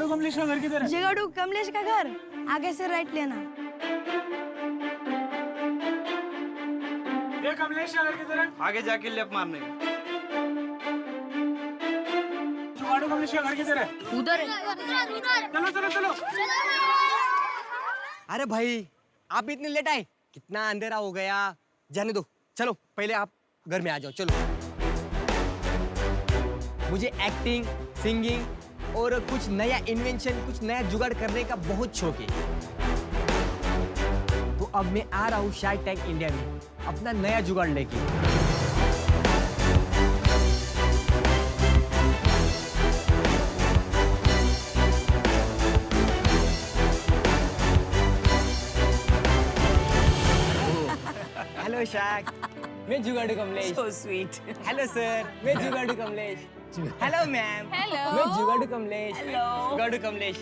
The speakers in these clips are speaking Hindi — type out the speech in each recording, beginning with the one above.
जुगाड़ू कमलेश का घर किधर है? जुगाड़ू कमलेश का घर आगे से राइट लेना। ये कमलेश का घर किधर है? आगे जाके लेफ्ट मारने का। जुगाड़ू कमलेश का घर किधर है? उधर है। चलो चलो चलो। अरे भाई आप इतने लेट आए, कितना अंधेरा हो गया। जाने दो, चलो पहले आप घर में आ जाओ। चलो, मुझे एक्टिंग, सिंगिंग और कुछ नया इन्वेंशन, कुछ नया जुगाड़ करने का बहुत शौक है। तो अब मैं आ रहा हूँ शार्क टैंक इंडिया में अपना नया जुगाड़ लेके। हेलो शार्क, मैं जुगाड़ू Kamlesh. So sweet. Hello sir, मैं जुगाड़ू कमलेश। Hello ma'am. Hello. मैं जुगाड़ू कमलेश। Hello. जुगाड़ू कमलेश।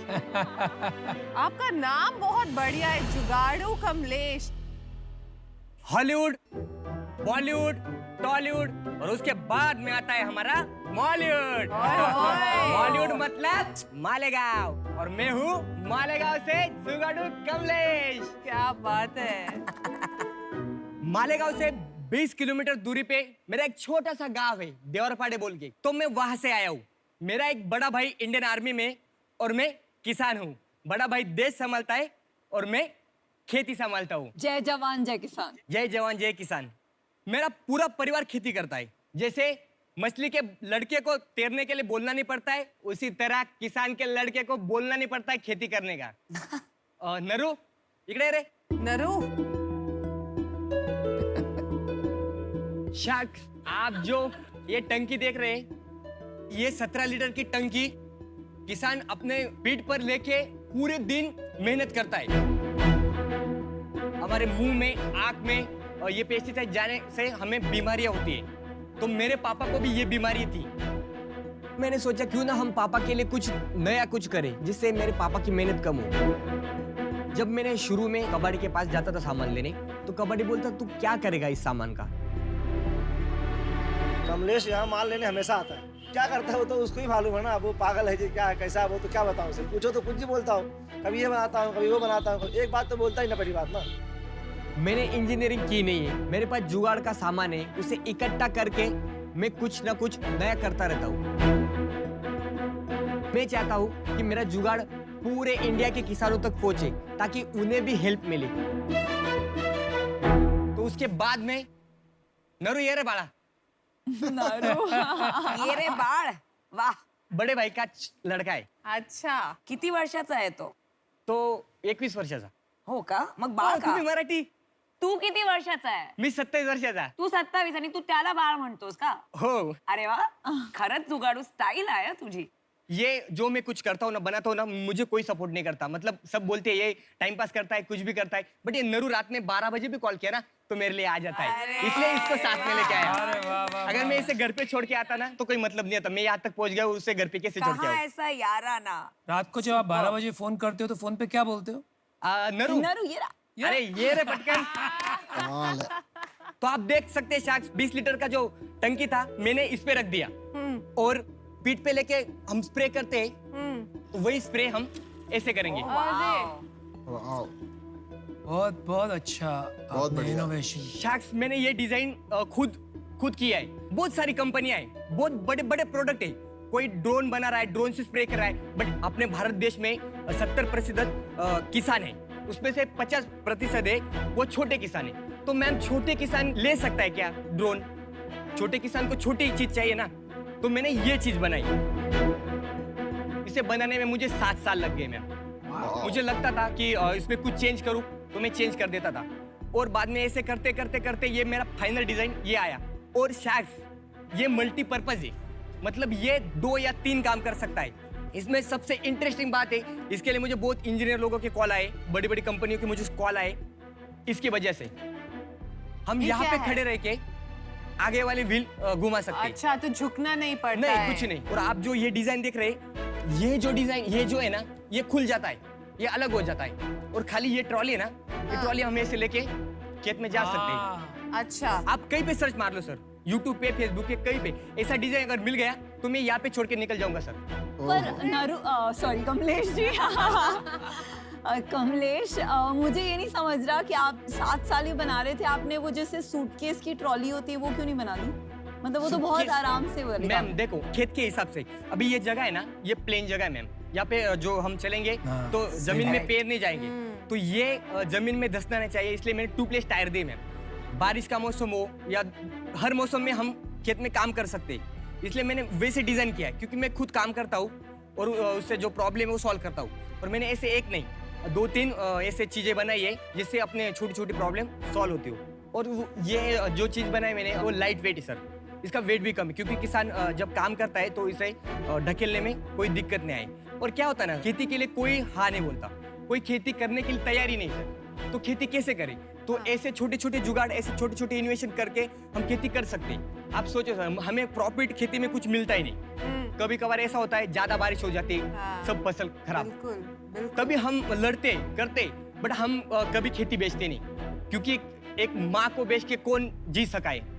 आपका नाम बहुत बढ़िया है, जुगाड़ू कमलेश। हॉलीवुड, बॉलीवुड, टॉलीवुड और उसके बाद में आता है हमारा मॉलीवुड। मॉलीवुड मतलब मालेगांव, और मैं हूँ मालेगांव से जुगाड़ू कमलेश। क्या बात है। मालेगांव से 20 किलोमीटर दूरी पे मेरा एक छोटा सा गांव है, देवरपाड़े बोल के। तो मैं वहां से आया हूँ। मेरा एक बड़ा भाई इंडियन आर्मी में और मैं किसान हूँ। बड़ा भाई देश संभालता है और मैं खेती संभालता हूँ। जय जवान जय किसान। जय जवान जय किसान। मेरा पूरा परिवार खेती करता है। जैसे मछली के लड़के को तैरने के लिए बोलना नहीं पड़ता है, उसी तरह किसान के लड़के को बोलना नहीं पड़ता है खेती करने का। नरू इकड़े रे। नरू, शार्क, आप जो ये टंकी देख रहे हैं, ये 17 लीटर की टंकी किसान अपने पीठ पर लेके पूरे दिन मेहनत करता है। हमारे मुंह में, आंख में और ये पेस्टिसाइड जाने से हमें बीमारियां होती है। तो मेरे पापा को भी ये बीमारी थी। मैंने सोचा क्यों ना हम पापा के लिए कुछ नया कुछ करें जिससे मेरे पापा की मेहनत कम हो। जब मैंने शुरू में कबाड़ी के पास जाता था सामान लेने, तो कबाड़ी बोलता तू क्या करेगा इस सामान का। कमलेश यहाँ माल लेने हमेशा आता है। क्या करता है वो तो उसको ही मालूम है ना। वो पागल है जी, क्या है, कैसा है वो, तो क्या बताऊँ उसे। पूछो तो कुछ ही बोलता हूँ, कभी ये बनाता हूँ, कभी वो बनाता हूँ। एक बात तो बोलता ही ना, बड़ी बात ना। मैंने इंजीनियरिंग की नहीं है, मेरे पास जुगाड़ का सामान है, उसे इकट्ठा करके मैं कुछ ना कुछ नया करता रहता हूँ। मैं चाहता हूँ कि मेरा जुगाड़ पूरे इंडिया के किसानों तक पहुंचे ताकि उन्हें भी हेल्प मिले। तो उसके बाद में नरू ये रे बाड़ा, नरू। ये रे बाळ, वाह. बड़े भाई का लड़का आहे। अच्छा, किती वर्षाचा आहे तो? तो 21 वर्षाचा। हो का? मग बाळ का? तुम्ही मराठी, तू किती वर्षाचा आहे? मी 27 वर्षाचा। तू 27 आणि तू त्याला बाळ म्हणतोस का? हो, अरे वा, खरंच जुगाडू स्टाईल आहे हं तुझी. ये जो मैं कुछ करता हूँ ना, बनाता हूँ ना, मुझे कोई सपोर्ट नहीं करता। मतलब सब बोलते हैं ये टाइम पास करता है, कुछ भी करता है, बट ये नरू रात में 12 बजे भी कॉल किया ना तो मेरे लिए आ जाता है, इसलिए इसको साथ में लेके आया। अगर मैं इसे घर पे छोड़ के आता ना तो कोई मतलब नहीं आता। मैं यहाँ तक पहुँच गया, उसे घर पे कैसे छोड़ के कहाँ आऊँ? ऐसा याराना? रात को जब आप 12 बजे फोन करते हो तो फोन पे क्या बोलते हो? नरू, नरू ये रा. अरे ये रे पटकन। तो आप देख सकते हैं शार्क्स, 20 लीटर का जो टंकी था मैंने इस पे रख दिया और पीठ पे लेके हम स्प्रे करते हैं, तो वही स्प्रे हम ऐसे करेंगे। बहुत बहुत अच्छा, बहुत बढ़िया। इनोवेशन। शार्क्स, मैंने ये डिजाइन खुद किया है। बहुत सारी कंपनियां हैं, बहुत बड़े बड़े प्रोडक्ट है। कोई ड्रोन बना रहा है, ड्रोन से स्प्रे कर रहा है, बट अपने भारत देश में 70% किसान है, उसमें से 50% है वो छोटे किसान है। तो मैम, छोटे किसान ले सकता है क्या ड्रोन? छोटे किसान को छोटी चीज चाहिए ना, तो मैंने ये चीज बनाई। इसे बनाने में मुझे 7 साल लग गए मैम। मुझे लगता था कि इसमें कुछ चेंज करूं तो मैं चेंज कर देता था, और बाद में ऐसे करते करते करते ये मेरा फाइनल डिजाइन ये आया। और शार्क्स, ये मल्टीपर्पज है, मतलब ये 2 या 3 काम कर सकता है। इसमें सबसे इंटरेस्टिंग बात है, इसके लिए मुझे बहुत इंजीनियर लोगों के कॉल आए, बड़ी बड़ी कंपनियों के मुझे कॉल आए। इसकी वजह से हम यहाँ पे खड़े रह के आगे वाली व्हील घुमा सकते हैं। अच्छा, तो झुकना नहीं पड़ता नहीं, है। कुछ नहीं। और आप जो ये डिजाइन देख रहे हैं, ये जो डिजाइन, ये जो है ना, ये खुल जाता है, ये अलग हो जाता है। और खाली ये ट्रॉली है ना, ये ट्रॉली हम ऐसे लेके खेत में जा सकते हैं। अच्छा, आप कहीं पे सर्च मार लो सर, यूट्यूब पे, फेसबुक पे, कहीं पे ऐसा डिजाइन अगर मिल गया तो मैं यहाँ पे छोड़ के निकल जाऊंगा सर। पर सॉरी कमलेश जी कमलेश मुझे ये नहीं समझ रहा कि आप 7 साल ही बना रहे थे, आपने वो जैसे सूटकेस की ट्रॉली होती है वो क्यों नहीं बना दी? मतलब वो तो बहुत Suitcase- आराम से बनेगा। मैम देखो खेत के हिसाब से अभी ये जगह है ना, ये प्लेन जगह है मैम। यहाँ पे जो हम चलेंगे हाँ, तो सही जमीन में बात। पैर नहीं जाएंगे, तो ये जमीन में धंसना नहीं चाहिए, इसलिए मैंने 2 प्लेस टायर दिए मैम। बारिश का मौसम हो या हर मौसम में हम खेत में काम कर सकते हैं, इसलिए मैंने वैसे डिजाइन किया है, क्योंकि मैं खुद काम करता हूँ और उससे जो प्रॉब्लम है वो सॉल्व करता हूँ। और मैंने ऐसे एक नहीं 2-3 ऐसे चीजें बनाई है जिससे अपने छोटी छोटी प्रॉब्लम सॉल्व होती हो। और ये जो चीज बनाई मैंने वो लाइट वेट है सर, इसका वेट भी कम है, क्योंकि किसान जब काम करता है तो इसे ढकेलने में कोई दिक्कत नहीं आई। और क्या होता है ना, खेती के लिए कोई हाँ नहीं बोलता, कोई खेती करने के लिए तैयारी नहीं है, तो खेती कैसे करें? तो ऐसे छोटे छोटे जुगाड़, ऐसे छोटे छोटे इन्वेशन करके हम खेती कर सकते हैं। आप सोचो सर, हमें प्रॉफिट खेती में कुछ मिलता ही नहीं, कभी कभार ऐसा होता है ज्यादा बारिश हो जाती है, हाँ। सब फसल खराब, बिल्कुल बिल्कुल। तभी हम लड़ते करते, बट हम कभी खेती बेचते नहीं, क्योंकि एक माँ को बेच के कौन जी सका है?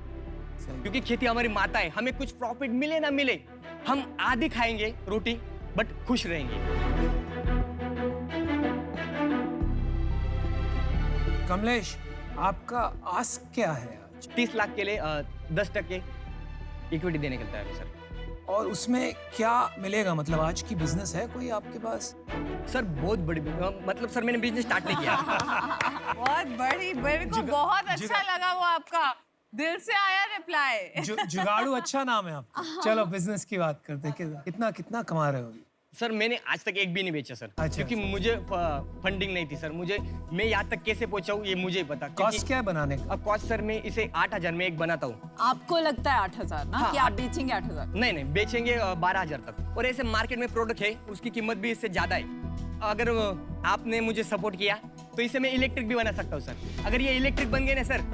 क्योंकि खेती हमारी माता है, हमें कुछ प्रॉफिट मिले ना मिले, हम आधी खाएंगे रोटी बट खुश रहेंगे। कमलेश, आपका आस्क क्या है आज? 30 लाख के लिए 10% इक्विटी देने का तैयार है सर। और उसमें क्या मिलेगा? मतलब आज की बिजनेस है कोई आपके पास? सर बहुत बड़ी मतलब सर मैंने बिजनेस स्टार्ट नहीं किया। बहुत बड़ी, मेरे को बहुत अच्छा लगा वो आपका दिल से आया रिप्लाई। जुगाड़ू अच्छा नाम है आपका। चलो बिजनेस की बात करते हैं। कितना कितना कमा रहे हो अभी? सर मैंने आज तक एक भी नहीं बेचा सर, अच्छा, क्योंकि मुझे फंडिंग नहीं थी सर। मैं यहाँ तक कैसे पहुंचा हूँ ये मुझे ही पता। कॉस्ट क्या है बनाने का? अब कॉस्ट सर मैं इसे 8,000 में एक बनाता हूँ। आपको लगता है 8,000 ना हाँ, कि आप बेचेंगे 8,000? नहीं बेचेंगे 12,000 तक। और ऐसे मार्केट में प्रोडक्ट है उसकी कीमत भी इससे ज्यादा है। अगर आपने मुझे सपोर्ट किया तो इसे मैं इलेक्ट्रिक भी बना सकता हूँ सर। अगर ये इलेक्ट्रिक बन गए ना सर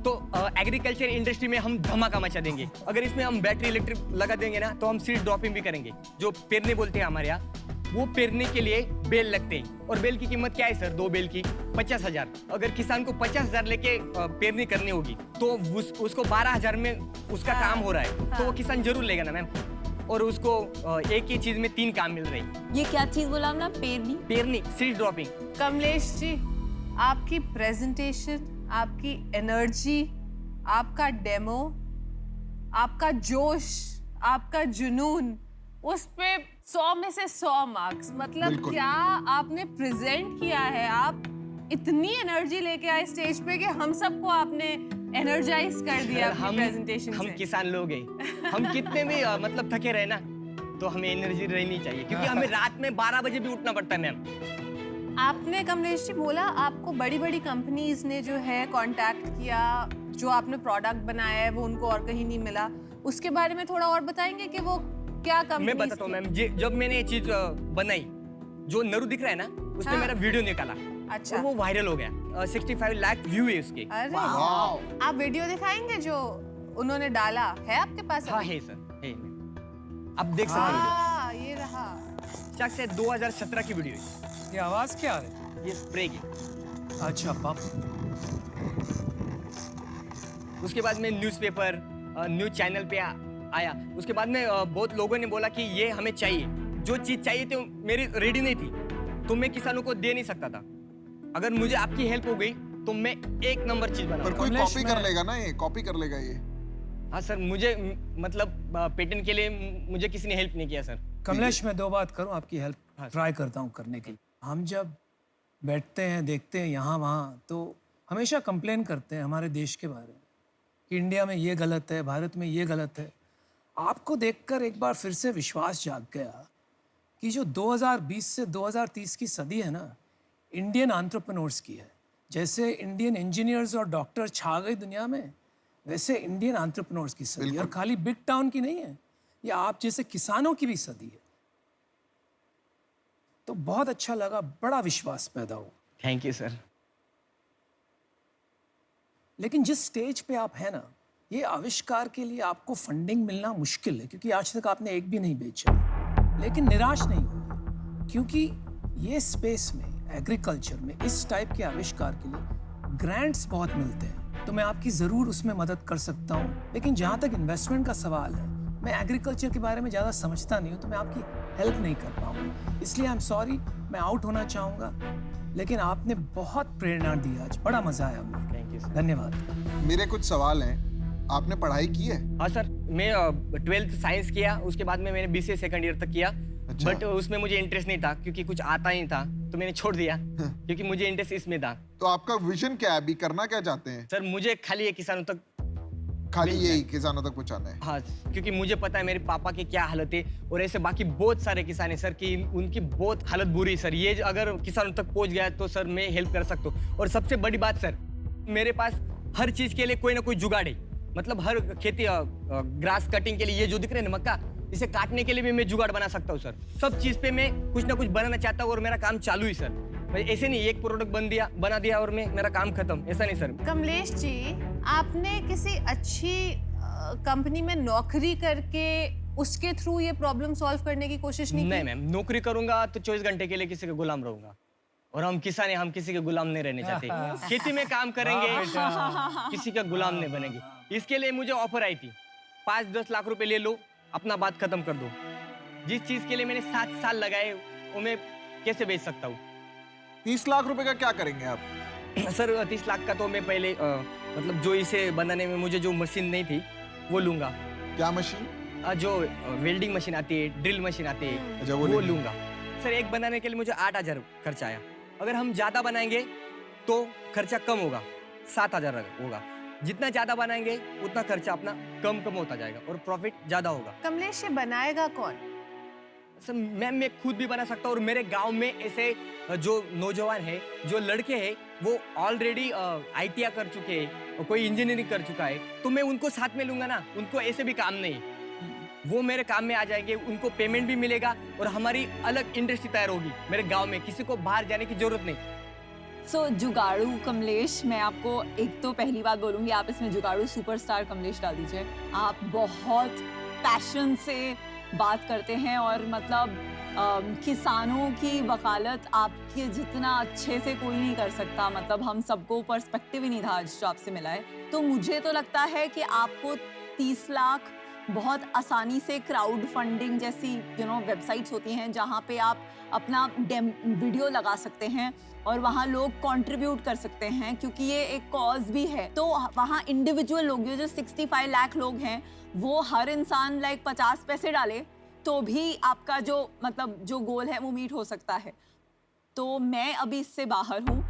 तो एग्रीकल्चर इंडस्ट्री में हम धमाका मचा देंगे। अगर इसमें हम बैटरी इलेक्ट्रिक लगा देंगे ना तो हम सीड ड्रॉपिंग भी करेंगे। जो पेरने बोलते हैं हमारे यहाँ, वो पेरने के लिए बेल लगते हैं। और बेल की कीमत क्या है सर? 2 बेल की 50,000। अगर किसान को 50,000 लेके पेरनी करनी होगी तो उसको 12,000 में उसका काम हो रहा है, तो वो किसान जरूर लेगा ना मैम। और उसको एक ही चीज में 3 काम मिल रहे हैं। ये क्या चीज बोला आपने? पेरनी, सीड ड्रॉपिंग। कमलेश जी, आपकी प्रेजेंटेशन, आपकी एनर्जी, आपका डेमो, आपका जोश, आपका जुनून, उस पे 100 में से 100 मार्क्स। मतलब क्या आपने प्रेजेंट किया है। आप इतनी एनर्जी लेके आए स्टेज पे कि हम सबको आपने एनर्जाइज कर दिया अपनी प्रेजेंटेशन हम से। किसान लोग हैं, हम कितने भी मतलब थके रहे ना तो हमें एनर्जी रहनी चाहिए, क्योंकि हमें रात में 12 बजे भी उठना पड़ता है मैम। आपने कमलेश जी बोला आपको बड़ी बड़ी कंपनीज ने जो है कांटेक्ट किया, जो आपने प्रोडक्ट बनाया है वो उनको और कहीं नहीं मिला। उसके बारे में थोड़ा और बताएंगे कि वो क्या कंपनी? मैं बताता हूँ मैम। जब मैंने ये चीज बनाई, जो नरू दिख रहा है ना, उसने हाँ। मेरा वीडियो निकाला। अच्छा। और वो वायरल हो गया। 65 लाख व्यू है उसके। अरे आप वीडियो दिखाएंगे जो उन्होंने डाला है आपके पास? हाँ है सर, है। आप देख सकते हो, ये रहा। शायद 2017 की वीडियो है। ये आवाज क्या आ रही है? ये स्प्रे की। अच्छा पंप। उसके बाद मैं न्यूज़पेपर, न्यूज चैनल पे आया। उसके बाद में बहुत लोगों ने बोला कि ये हमें चाहिए। जो चीज चाहिए थी मेरी रेडी नहीं थी, तो मैं किसानों को दे नहीं सकता था। अगर मुझे आपकी हेल्प हो गई तो मैं एक नंबर चीज बना। पर कोई कॉपी कर लेगा ना, ये कॉपी कर लेगा ये। हाँ सर, मुझे मतलब पेटेंट के लिए मुझे किसी ने हेल्प नहीं किया सर। कमलेश, मैं 2 बात करूं, आपकी हेल्प हाँ, ट्राई करता हूं करने की। हम जब बैठते हैं, देखते हैं यहाँ वहाँ, तो हमेशा कंप्लेन करते हैं हमारे देश के बारे में कि इंडिया में ये गलत है, भारत में ये गलत है। आपको देखकर एक बार फिर से विश्वास जाग गया कि जो 2020 से 2030 की सदी है ना, इंडियन एंटरप्रेन्योर्स की है। जैसे इंडियन इंजीनियर्स और डॉक्टर छा गई दुनिया में, वैसे इंडियन एंटरप्रेन्योर्स की सदी। और खाली बिग टाउन की नहीं है, ये आप जैसे किसानों की भी सदी है। तो बहुत अच्छा लगा, बड़ा विश्वास पैदा हो। Thank you sir. लेकिन जिस स्टेज पे आप हैं ना, ये आविष्कार के लिए आपको फंडिंग मिलना मुश्किल है, क्योंकि आज तक आपने एक भी नहीं बेचा। लेकिन निराश नहीं होइए, क्योंकि ये स्पेस में, एग्रीकल्चर में, इस टाइप के आविष्कार के लिए ग्रांट्स बहुत मिलते हैं। तो मैं आपकी ज़रूर उसमें मदद कर सकता हूँ। लेकिन जहाँ तक इन्वेस्टमेंट का सवाल है, मैं एग्रीकल्चर के बारे में ज़्यादा समझता नहीं हूँ, तो मैं आपकी हेल्प नहीं कर पाऊँगा, इसलिए आई एम सॉरी, मैं आउट होना चाहूँगा। लेकिन आपने बहुत प्रेरणा दी आज, बड़ा मज़ा आया मुझे। Thank you sir. धन्यवाद। मेरे कुछ सवाल हैं। आपने पढ़ाई की है? हाँ सर, मैं 12th साइंस किया, उसके बाद में मैंने BCA सेकंड ईयर तक किया। अच्छा। बट उसमें मुझे इंटरेस्ट नहीं था क्योंकि कुछ आता ही नहीं था, तो मैंने छोड़ दिया क्योंकि मुझे इंटरेस्ट इसमें था। तो आपका विजन क्या है? अभी करना क्या चाहते हैं? सर मुझे खाली ये किसानों तक, खाली यही किसानों तक पहुंचाना है? हाँ, क्योंकि मुझे पता है मेरे पापा की क्या हालत है और ऐसे बाकी बहुत सारे किसान हैं सर कि उनकी बहुत हालत बुरी है सर। ये अगर किसानों तक पहुंच गया तो सर मैं हेल्प कर सकता हूँ। और सबसे बड़ी बात सर, मेरे पास हर चीज के लिए कोई ना कोई जुगाड़ है। मतलब हर खेती ग्रास कटिंग के लिए ये जो दिख रहे हैं ना मक्का, इसे काटने के लिए भी मैं जुगाड़ बना सकता हूँ सर। सब चीज पे मैं कुछ ना कुछ बनाना चाहता हूँ और मेरा काम चालू ही सर। ऐसे नहीं एक प्रोडक्ट बना दिया और मेरा काम खत्म, ऐसा नहीं सर। कमलेश जी, आपने किसी अच्छी कंपनी में नौकरी करके उसके थ्रू ये प्रॉब्लम सॉल्व करने की कोशिश नहीं नहीं की? मैम, नौकरी करूंगा तो 24 घंटे के लिए किसी का गुलाम रहूंगा और हम किसान हैं, हम किसी के गुलाम नहीं रहने चाहते। खेती में काम करेंगे, किसी का गुलाम नहीं बनेंगे। इसके लिए मुझे ऑफर आई थी, 5-10 लाख रुपए ले लो, अपना बात खत्म कर दो। जिस चीज के लिए मैंने 7 साल लगाए वो मैं कैसे बेच सकता हूँ? 30 लाख रुपए का क्या करेंगे आप? सर 30 लाख का तो मैं पहले मतलब जो इसे बनाने में मुझे जो मशीन नहीं थी वो लूंगा। क्या मशीन? जो वेल्डिंग मशीन आती है, ड्रिल मशीन आती है, अच्छा, वो लेंगे। लूंगा। सर एक बनाने के लिए मुझे 8,000 खर्चा आया। अगर हम ज्यादा बनाएंगे तो खर्चा कम होगा, 7,000 होगा। जितना ज्यादा बनाएंगे उतना खर्चा अपना कम होता जाएगा और प्रॉफिट ज्यादा होगा। कमलेश, ये बनाएगा कौन? सर मैम मैं खुद भी बना सकता हूँ और मेरे गांव में ऐसे जो नौजवान है, जो लड़के हैं, वो ऑलरेडी ITI कर चुके हैं और कोई इंजीनियरिंग कर चुका है, तो मैं उनको साथ में लूंगा ना। उनको ऐसे भी काम नहीं, वो मेरे काम में आ जाएंगे, उनको पेमेंट भी मिलेगा और हमारी अलग इंडस्ट्री तैयार होगी मेरे गांव में। किसी को बाहर जाने की जरूरत नहीं। सो जुगाड़ू कमलेश, मैं आपको एक तो पहली बात बोलूंगी, आप इसमें जुगाड़ू सुपरस्टार कमलेश डाल दीजिए। आप बहुत पैशन से बात करते हैं और मतलब किसानों की वकालत आपके जितना अच्छे से कोई नहीं कर सकता। मतलब हम सबको पर्सपेक्टिव ही नहीं था आज जो आपसे मिला है। तो मुझे तो लगता है कि आपको 30 लाख बहुत आसानी से क्राउड फंडिंग जैसी वेबसाइट्स होती हैं जहाँ पे आप अपना वीडियो लगा सकते हैं और वहाँ लोग कंट्रीब्यूट कर सकते हैं, क्योंकि ये एक कॉज भी है। तो वहाँ इंडिविजुअल लोग जो 65 लाख लोग हैं, वो हर इंसान लाइक 50 पैसे डाले तो भी आपका जो मतलब जो गोल है वो मीट हो सकता है। तो मैं अभी इससे बाहर हूँ,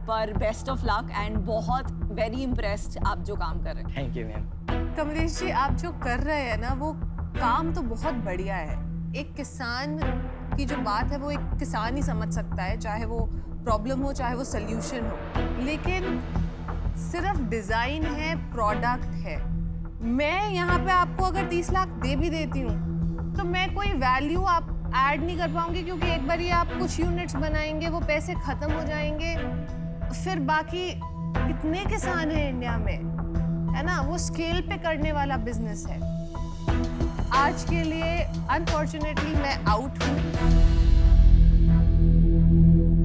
पर बेस्ट ऑफ लक एंड बहुत वेरी इम्प्रेस्ड आप जो काम कर रहे हैं। Thank you ma'am. Kamlesh ji, आप जो कर रहे हैं ना, वो काम तो बहुत बढ़िया है। एक किसान की जो बात है वो एक किसान ही समझ सकता है, चाहे वो प्रॉब्लम हो चाहे वो सल्यूशन हो। लेकिन सिर्फ डिजाइन है, प्रोडक्ट है। मैं यहाँ पे आपको अगर 30 लाख दे भी देती हूँ तो मैं कोई वैल्यू आप ऐड नहीं कर पाऊंगी, क्योंकि एक बार ये आप कुछ यूनिट्स बनाएंगे, वो पैसे खत्म हो जाएंगे। फिर बाकी कितने किसान हैं इंडिया में, है ना? वो स्केल पे करने वाला बिजनेस है। आज के लिए अनफॉर्चुनेटली मैं आउट हूँ।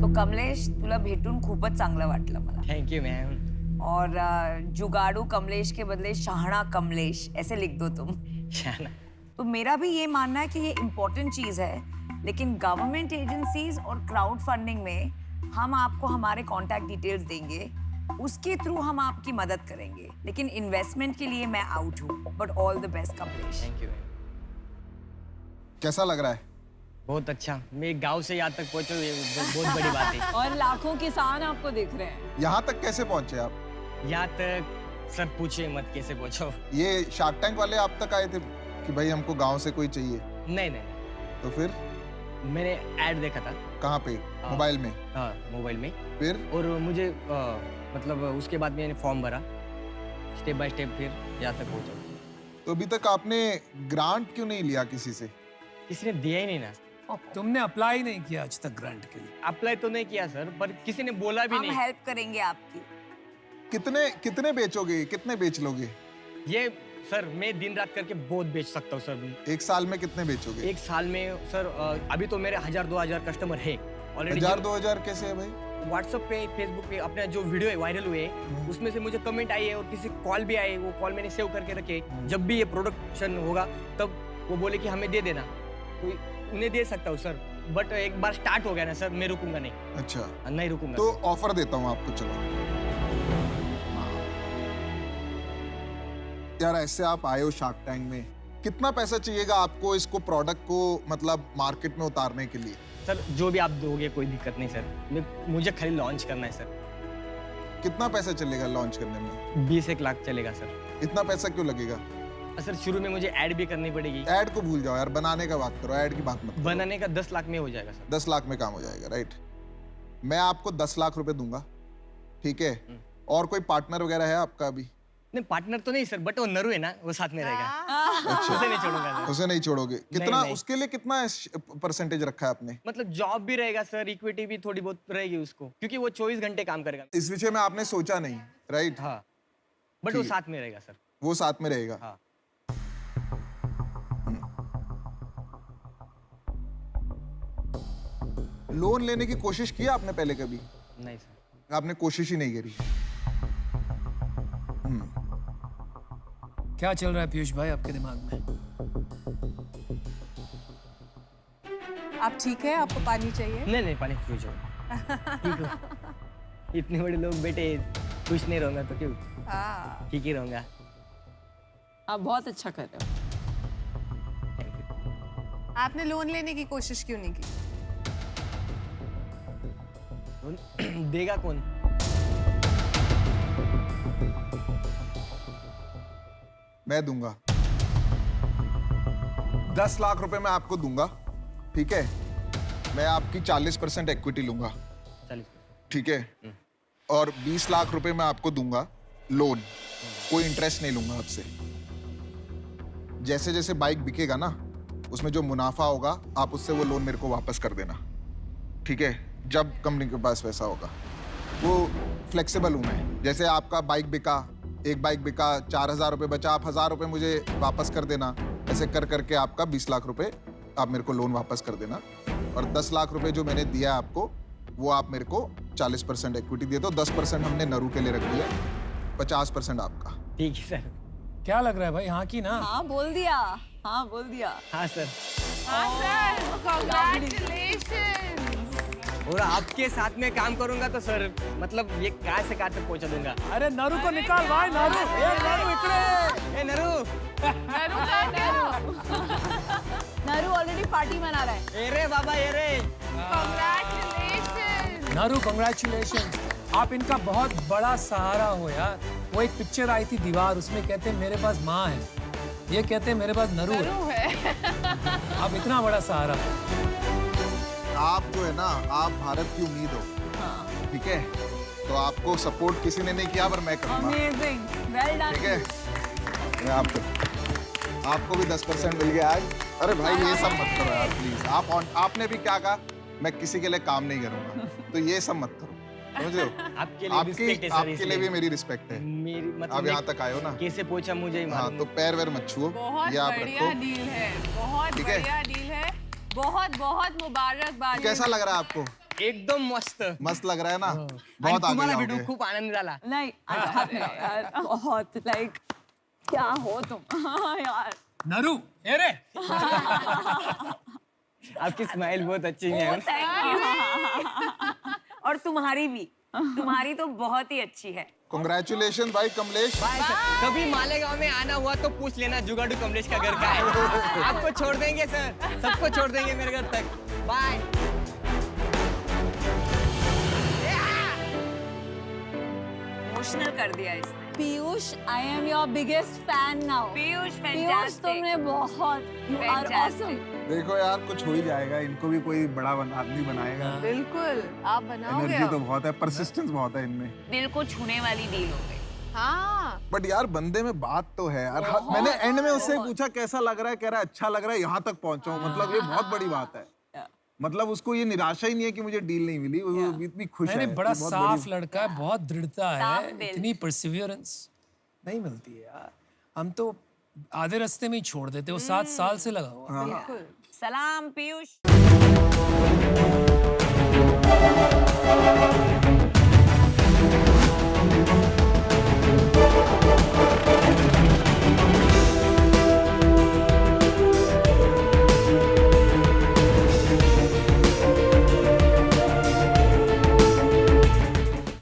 तो कमलेश, तुला भेटून खूपच चांगलं वाटलं मला। Thank you ma'am. और जुगाड़ू कमलेश के बदले शाहना कमलेश ऐसे लिख दो तुम। शाना। तो मेरा भी ये मानना है कि ये इम्पोर्टेंट चीज़ है, लेकिन गवर्नमेंट एजेंसीज और क्राउड फंडिंग में हम आपको हमारे कॉन्टैक्ट डिटेल्स देंगे, उसके थ्रू हम आपकी मदद करेंगे। लेकिन इन्वेस्टमेंट के लिए मैं आउट हूँ। But all the best Kamlesh. Thank you ma'am. कैसा लग रहा है? बहुत अच्छा, मैं गांव से यहाँ तक पहुँचा, ये बहुत बड़ी बात है। और लाखों किसान आपको देख रहे हैं। यहाँ तक कैसे पहुंचे आप? यहाँ तक सर पूछे मत कैसे पहुँचो। ये शार्क टैंक वाले आप तक आए थे कि भाई हमको गांव से कोई चाहिए? नहीं, तो फिर मैंने ऐड देखा था। कहाँ पे? मोबाइल में? हाँ, मोबाइल में। फिर? और मुझे मतलब उसके बाद मैंने फॉर्म भरा, स्टेप बाय स्टेप फिर यहाँ तक पहुँचा। तो अभी तक आपने ग्रांट क्यों नहीं लिया किसी से? किसी ने दिया ही नहीं ना। तुमने अप्लाई नहीं किया आज तक ग्रांट के लिए? अप्लाई तो नहीं किया सर, पर किसी ने बोला भी हम नहीं। हेल्प करेंगे आपकी। कितने बेचोगे? कितने बेच लोगे? ये सर मैं दिन रात करके बहुत बेच सकता हूँ सर। एक साल में कितने बेचोगे? एक साल में सर अभी तो मेरे 1,000-2,000 कस्टमर है ऑलरेडी। 1,000-2,000 कैसे है भाई? व्हाट्सएप पे फेसबुक पे अपना जो वीडियो है वायरल हुए उसमें से मुझे कमेंट आई है और किसी कॉल भी आए, वो कॉल मैंने सेव करके रखे। जब भी ये प्रोडक्शन होगा तब वो बोले कि हमें दे देना, तो उन्हें दे सकता हूँ सर, बट एक बार स्टार्ट हो गया ना सर, मैं रुकूंगा नहीं। अच्छा, नहीं रुकूंगा तो सर। ऑफर देता हूँ आपको, चलो। यार ऐसे आप आए हो शार्क टैंक में, कितना पैसा चाहिएगा आपको इसको प्रोडक्ट को मतलब मार्केट में उतारने के लिए? सर जो भी आप दोगे कोई दिक्कत नहीं सर, मुझे खाली लॉन्च करना है सर। कितना पैसा चलेगा लॉन्च करने में? 20-1 लाख चलेगा सर। इतना पैसा क्यों लगेगा? सर शुरू में मुझे ऐड भी करनी पड़ेगी। ऐड को भूल जाओ यार, बनाने का बात करो, ऐड की बात मत करो। बनाने का 10 लाख में हो जाएगा सर। 10 लाख में काम हो जाएगा, राइट? मैं आपको 10 लाख रुपए दूंगा, ठीक है? और कोई पार्टनर वगैरह है आपका अभी? नहीं पार्टनर तो नहीं सर, बट वो नरू है ना, वो साथ में रहेगा। उसे नहीं छोड़ूंगा सर। उसे नहीं छोड़ोगे? कितना नहीं। उसके लिए कितना परसेंटेज रखा है आपने? मतलब जॉब भी रहेगा सर, इक्विटी भी थोड़ी बहुत रहेगी उसको, क्योंकि वो 24 घंटे काम करेगा। इस विषय में आपने सोचा नहीं, राइट? हाँ, बट वो साथ में रहेगा सर। वो साथ में रहेगा। हाँ। लोन लेने की कोशिश की आपने पहले कभी? नहीं सर। आपने कोशिश ही नहीं करी। क्या चल रहा है पीयूष भाई आपके दिमाग में? आप ठीक है? आपको पानी चाहिए? नहीं पानी पी जाओ। ठीक हो? इतने बड़े लोग बेटे, खुश नहीं रहूंगा तो क्यों? हाँ। ठीक ही रहूंगा। आप बहुत अच्छा कर रहे हो। आपने लोन लेने की कोशिश क्यों नहीं की? देगा कौन? मैं दूंगा 10 लाख रुपए मैं आपको दूंगा, ठीक है? मैं आपकी 40% इक्विटी लूंगा, 40%। ठीक है? और 20 लाख रुपए मैं आपको दूंगा लोन, कोई इंटरेस्ट नहीं लूंगा आपसे। जैसे जैसे बाइक बिकेगा ना, उसमें जो मुनाफा होगा आप उससे वो लोन मेरे को वापस कर देना, ठीक है? जब कंपनी के पास पैसा होगा। वो फ्लेक्सिबल हूं मैं, जैसे आपका बाइक बिका, एक बाइक बिका, 4,000 रुपये बचा, आप 1,000 रुपये मुझे वापस कर देना। ऐसे कर करके आपका 20 लाख रुपए आप मेरे को लोन वापस कर देना। और 10 लाख रुपए जो मैंने दिया आपको, वो आप मेरे को 40% इक्विटी दे दो। 10% हमने नरू के लिए रख दिया, 50% आपका। ठीक है सर। क्या लग रहा है भाई, हाँ की ना? हाँ बोल दिया, हाँ बोल दिया। हाँ सर। हाँ सर, कांग्रेचुलेशंस। और आपके साथ में काम करूंगा तो सर मतलब ये कहाँ से कहाँ तक पहुंचा दूंगा। अरे नरू को निकाल भाई, नरू नरू इकडे। ए नरू, नरू का क्या? नरू ऑलरेडी पार्टी मना रहा है। ए रे बाबा ए रे। कांग्रेचुलेशंस। नारू कंग्रेचुलेशन, आप इनका बहुत बड़ा सहारा हो यार। वो एक पिक्चर आई थी दीवार, उसमें कहते हैं मेरे पास माँ है, ये कहते हैं मेरे पास नरू है। आप इतना बड़ा सहारा हो। आप जो है ना, आप भारत की उम्मीद हो, ठीक है? तो आपको सपोर्ट किसी ने नहीं किया, पर मैं करूंगा, अमेजिंग, वेल डन। ठीक है? मैं आपको भी 10% मिल गया आज। अरे भाई ये सब मत करो यार प्लीज। आपने भी क्या कहा, मैं किसी के लिए काम नहीं करूंगा, तो ये सब मत करो, समझ रहे हो? आपके लिए रिस्पेक्ट है सर। आपके लिए भी मेरी रिस्पेक्ट है। मेरी मतलब आप यहाँ तक आए हो ना, कैसे पहुंचा मुझे ही हाँ, मालूम। तो पैर वैर मत छुओ, बहुत ये आप बढ़िया रखो। डील है, बहुत ठीक है? बढ़िया डील है। बहुत बहुत मुबारकबाद। कैसा लग रहा है आपको? एकदम मस्त। मस्त लग रहा है ना? आणि बहुत आगे तुम्हाला जाओगे। भेटून खूप आनंद झाला। नहीं हाथ में यार, बहुत लाइक क्या हो तुम। हाँ यार नरू ए रे। आपकी स्माइल बहुत अच्छी है। और तुम्हारी भी, तुम्हारी तो बहुत ही अच्छी है। कांग्रेचुलेशन भाई कमलेश। Bye sir. कभी मालेगांव में आना हुआ तो पूछ लेना, जुगाड़ू कमलेश का घर का है। आपको छोड़ देंगे सर, सबको छोड़ देंगे मेरे घर तक। बाय। इमोशनल कर दिया इसने। Piyush, I am your biggest fan now. Piyush Piyush fantastic. तुमने बहुत, यू आर ऑसम। देखो यार, कुछ हो ही जाएगा, इनको भी कोई बड़ा आदमी बनाएगा। बिल्कुल, आप बनाओगे। एनर्जी तो बहुत है, परसिस्टेंस बहुत है इनमें। दिल को छूने वाली डील हो गई। हाँ, बट यार बंदे में बात तो है यार। मैंने एंड में उससे पूछा कैसा लग रहा है, कह रहा है अच्छा लग रहा है, यहाँ तक पहुंचा हूँ, मतलब ये बहुत बड़ी बात है। मतलब उसको ये निराशा ही नहीं है कि मुझे डील नहीं मिली, वो इतनी खुश है। मैंने बड़ा कि बहुत साफ लड़का है, बहुत दृढ़ता साफ है, दिल। इतनी परसिवियरेंस नहीं मिलती है यार। हम तो आधे रास्ते में ही छोड़ देते, वो 7 साल से लगा हुआ। सलाम पीयूष।